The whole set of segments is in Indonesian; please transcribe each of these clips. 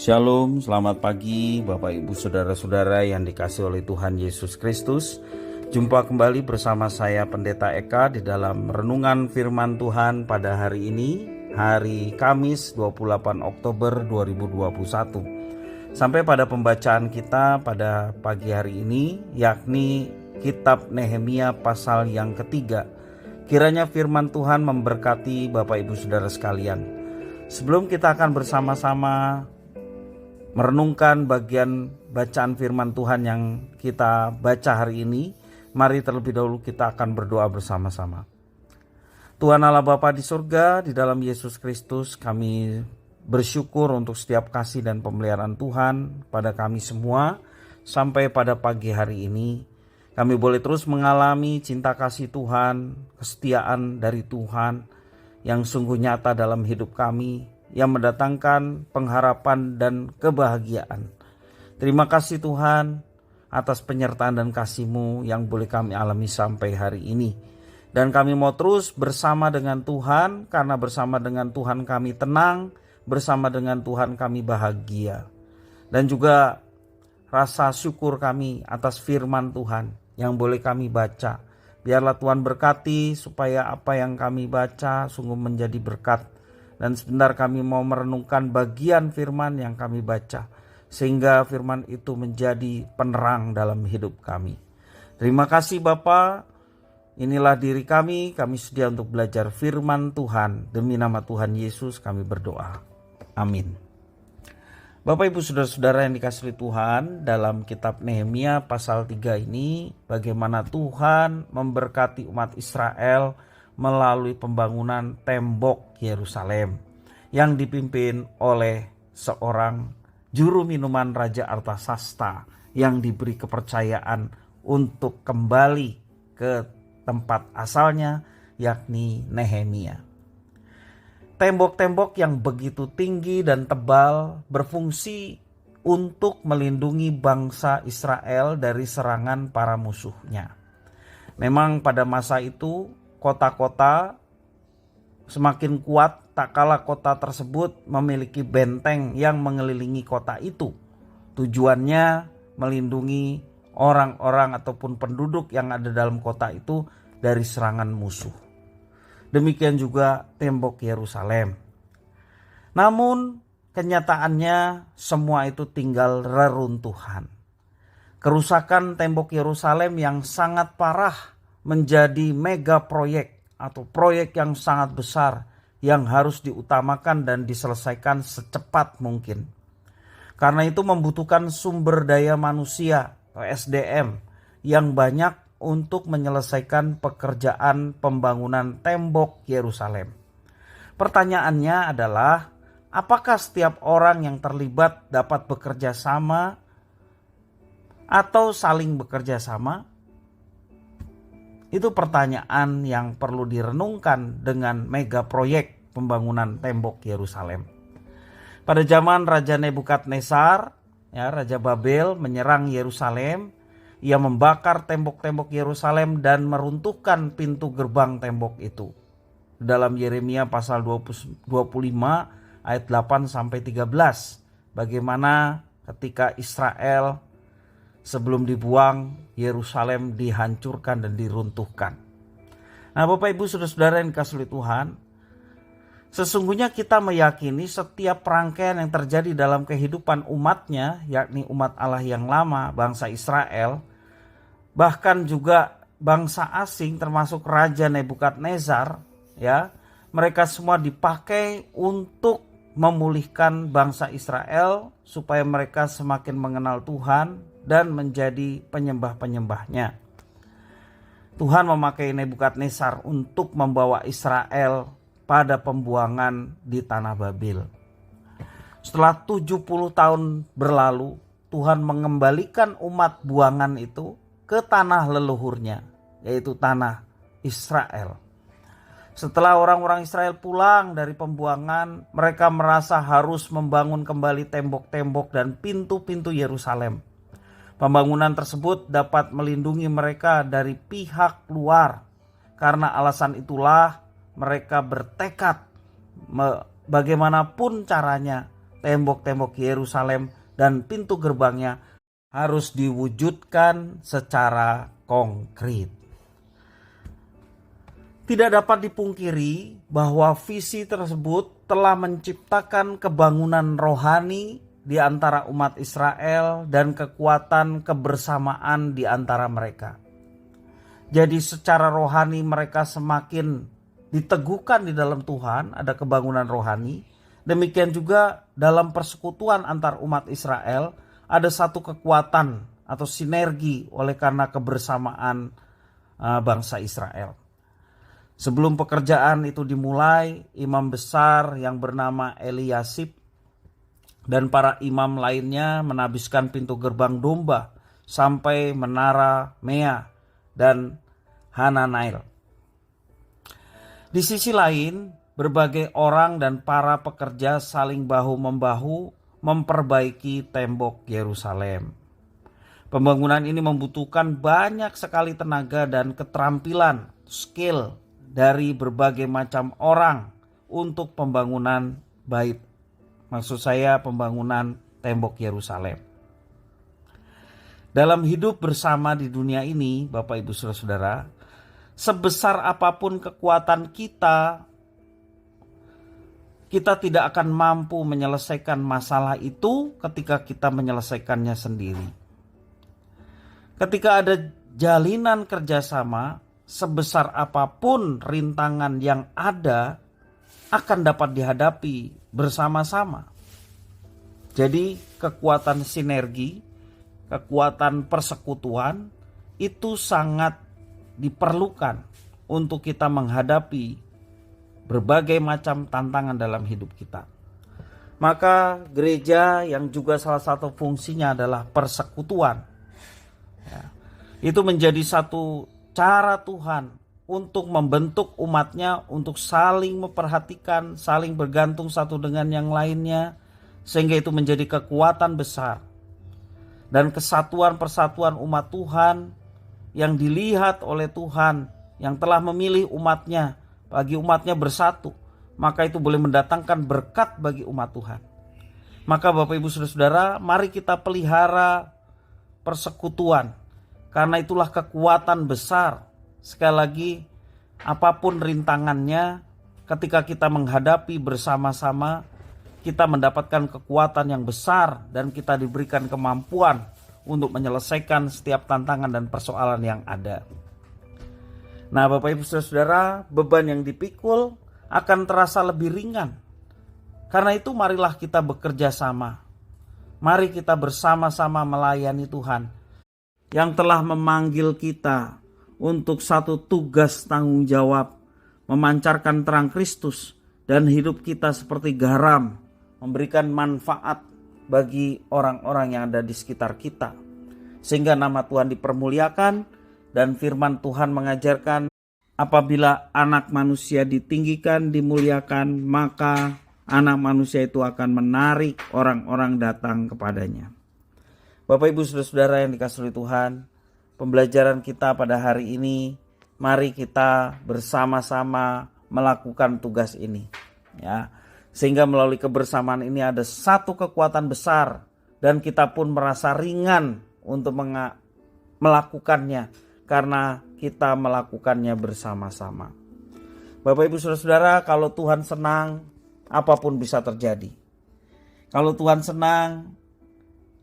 Shalom, selamat pagi Bapak Ibu Saudara-saudara yang dikasihi oleh Tuhan Yesus Kristus. Jumpa kembali bersama saya Pendeta Eka di dalam renungan firman Tuhan pada hari ini, hari Kamis 28 Oktober 2021. Sampai pada pembacaan kita pada pagi hari ini, yakni kitab Nehemia pasal yang ketiga. Kiranya firman Tuhan memberkati Bapak Ibu Saudara sekalian. Sebelum kita akan bersama-sama merenungkan bagian bacaan firman Tuhan yang kita baca hari ini, mari terlebih dahulu kita akan berdoa bersama-sama. Tuhan Allah Bapa di surga, di dalam Yesus Kristus kami bersyukur untuk setiap kasih dan pemeliharaan Tuhan pada kami semua. Sampai pada pagi hari ini kami boleh terus mengalami cinta kasih Tuhan, kesetiaan dari Tuhan yang sungguh nyata dalam hidup kami, yang mendatangkan pengharapan dan kebahagiaan. Terima kasih Tuhan atas penyertaan dan kasih-Mu yang boleh kami alami sampai hari ini. Dan kami mau terus bersama dengan Tuhan, karena bersama dengan Tuhan kami tenang, bersama dengan Tuhan kami bahagia. Dan juga rasa syukur kami atas firman Tuhan yang boleh kami baca. Biarlah Tuhan berkati supaya apa yang kami baca sungguh menjadi berkat. Dan sebentar kami mau merenungkan bagian firman yang kami baca, sehingga firman itu menjadi penerang dalam hidup kami. Terima kasih Bapa. Inilah diri kami sedia untuk belajar firman Tuhan. Demi nama Tuhan Yesus kami berdoa. Amin. Bapak Ibu Saudara-saudara yang dikasihi Tuhan, dalam kitab Nehemia pasal 3 ini, bagaimana Tuhan memberkati umat Israel melalui pembangunan tembok Yerusalem yang dipimpin oleh seorang juru minuman Raja Artasasta yang diberi kepercayaan untuk kembali ke tempat asalnya, yakni Nehemia. Tembok-tembok yang begitu tinggi dan tebal berfungsi untuk melindungi bangsa Israel dari serangan para musuhnya. Memang pada masa itu kota-kota semakin kuat tak kala kota tersebut memiliki benteng yang mengelilingi kota itu. Tujuannya melindungi orang-orang ataupun penduduk yang ada dalam kota itu dari serangan musuh. Demikian juga tembok Yerusalem. Namun kenyataannya semua itu tinggal reruntuhan. Kerusakan tembok Yerusalem yang sangat parah menjadi mega proyek atau proyek yang sangat besar yang harus diutamakan dan diselesaikan secepat mungkin. Karena itu membutuhkan sumber daya manusia atau SDM yang banyak untuk menyelesaikan pekerjaan pembangunan tembok Yerusalem. Pertanyaannya adalah, apakah setiap orang yang terlibat dapat bekerja sama atau saling bekerja sama? Itu pertanyaan yang perlu direnungkan dengan mega proyek pembangunan tembok Yerusalem. Pada zaman Raja Nebukadnezar, Raja Babel menyerang Yerusalem, ia membakar tembok-tembok Yerusalem dan meruntuhkan pintu gerbang tembok itu. Dalam Yeremia pasal 25 ayat 8 sampai 13, bagaimana ketika Israel sebelum dibuang, Yerusalem dihancurkan dan diruntuhkan. Nah Bapak Ibu Saudara-saudara yang dikasihi Tuhan, sesungguhnya kita meyakini setiap rangkaian yang terjadi dalam kehidupan umatnya, yakni umat Allah yang lama, bangsa Israel, bahkan juga bangsa asing termasuk Raja Nebukadnezar, mereka semua dipakai untuk memulihkan bangsa Israel supaya mereka semakin mengenal Tuhan dan menjadi penyembah-penyembahnya. Tuhan memakai Nebukadnezar untuk membawa Israel pada pembuangan di tanah Babel. Setelah 70 tahun berlalu, Tuhan mengembalikan umat buangan itu ke tanah leluhurnya, yaitu tanah Israel. Setelah orang-orang Israel pulang dari pembuangan, mereka merasa harus membangun kembali tembok-tembok dan pintu-pintu Yerusalem. Pembangunan tersebut dapat melindungi mereka dari pihak luar. Karena alasan itulah mereka bertekad bagaimanapun caranya tembok-tembok Yerusalem dan pintu gerbangnya harus diwujudkan secara konkret. Tidak dapat dipungkiri bahwa visi tersebut telah menciptakan kebangunan rohani di antara umat Israel dan kekuatan kebersamaan di antara mereka. Jadi secara rohani mereka semakin diteguhkan di dalam Tuhan, ada kebangunan rohani. Demikian juga dalam persekutuan antar umat Israel ada satu kekuatan atau sinergi oleh karena kebersamaan bangsa Israel. Sebelum pekerjaan itu dimulai, imam besar yang bernama Eliasib dan para imam lainnya menabiskan pintu gerbang domba sampai menara Mea dan Hananail. Di sisi lain, berbagai orang dan para pekerja saling bahu-membahu memperbaiki tembok Yerusalem. Pembangunan ini membutuhkan banyak sekali tenaga dan keterampilan, skill dari berbagai macam orang untuk pembangunan bait. Maksud saya pembangunan tembok Yerusalem. Dalam hidup bersama di dunia ini, Bapak Ibu Saudara-saudara, sebesar apapun kekuatan kita tidak akan mampu menyelesaikan masalah itu ketika kita menyelesaikannya sendiri. Ketika ada jalinan kerjasama, sebesar apapun rintangan yang ada akan dapat dihadapi bersama-sama. Jadi kekuatan sinergi, kekuatan persekutuan itu sangat diperlukan untuk kita menghadapi berbagai macam tantangan dalam hidup kita. Maka gereja yang juga salah satu fungsinya adalah persekutuan. Itu menjadi satu cara Tuhan untuk membentuk umatnya untuk saling memperhatikan, saling bergantung satu dengan yang lainnya, sehingga itu menjadi kekuatan besar. Dan kesatuan persatuan umat Tuhan yang dilihat oleh Tuhan yang telah memilih umatnya, bagi umatnya bersatu, maka itu boleh mendatangkan berkat bagi umat Tuhan. Maka Bapak Ibu Saudara-saudara, mari kita pelihara persekutuan, karena itulah kekuatan besar. Sekali lagi, apapun rintangannya, ketika kita menghadapi bersama-sama, kita mendapatkan kekuatan yang besar dan kita diberikan kemampuan untuk menyelesaikan setiap tantangan dan persoalan yang ada. Nah, Bapak Ibu Saudara, beban yang dipikul akan terasa lebih ringan. Karena itu marilah kita bekerja sama. Mari kita bersama-sama melayani Tuhan yang telah memanggil kita untuk satu tugas tanggung jawab, memancarkan terang Kristus dan hidup kita seperti garam, memberikan manfaat bagi orang-orang yang ada di sekitar kita, sehingga nama Tuhan dipermuliakan. Dan firman Tuhan mengajarkan, apabila anak manusia ditinggikan, dimuliakan, maka anak manusia itu akan menarik orang-orang datang kepadanya. Bapak Ibu Saudara-saudara yang dikasihi Tuhan, pembelajaran kita pada hari ini, mari kita bersama-sama melakukan tugas ini, ya. Sehingga melalui kebersamaan ini ada satu kekuatan besar dan kita pun merasa ringan untuk melakukannya karena kita melakukannya bersama-sama. Bapak Ibu Saudara-saudara, kalau Tuhan senang, apapun bisa terjadi. Kalau Tuhan senang,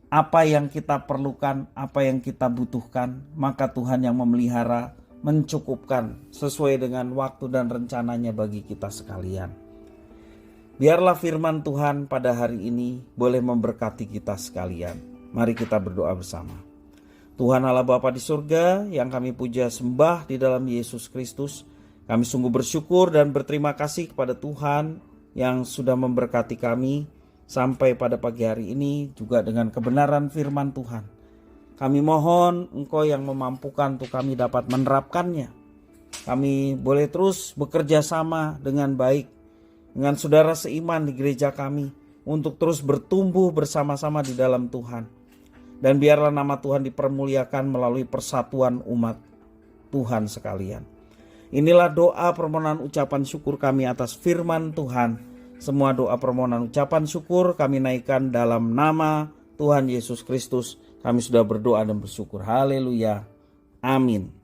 apa yang kita perlukan, apa yang kita butuhkan, maka Tuhan yang memelihara, mencukupkan sesuai dengan waktu dan rencananya bagi kita sekalian. Biarlah firman Tuhan pada hari ini boleh memberkati kita sekalian. Mari kita berdoa bersama. Tuhan Allah Bapa di surga yang kami puja sembah di dalam Yesus Kristus, kami sungguh bersyukur dan berterima kasih kepada Tuhan yang sudah memberkati kami sampai pada pagi hari ini juga dengan kebenaran firman Tuhan. Kami mohon Engkau yang memampukan untuk kami dapat menerapkannya. Kami boleh terus bekerja sama dengan baik dengan saudara seiman di gereja kami untuk terus bertumbuh bersama-sama di dalam Tuhan. Dan biarlah nama Tuhan dipermuliakan melalui persatuan umat Tuhan sekalian. Inilah doa permohonan ucapan syukur kami atas firman Tuhan. Semua doa permohonan ucapan syukur kami naikkan dalam nama Tuhan Yesus Kristus. Kami sudah berdoa dan bersyukur. Haleluya. Amin.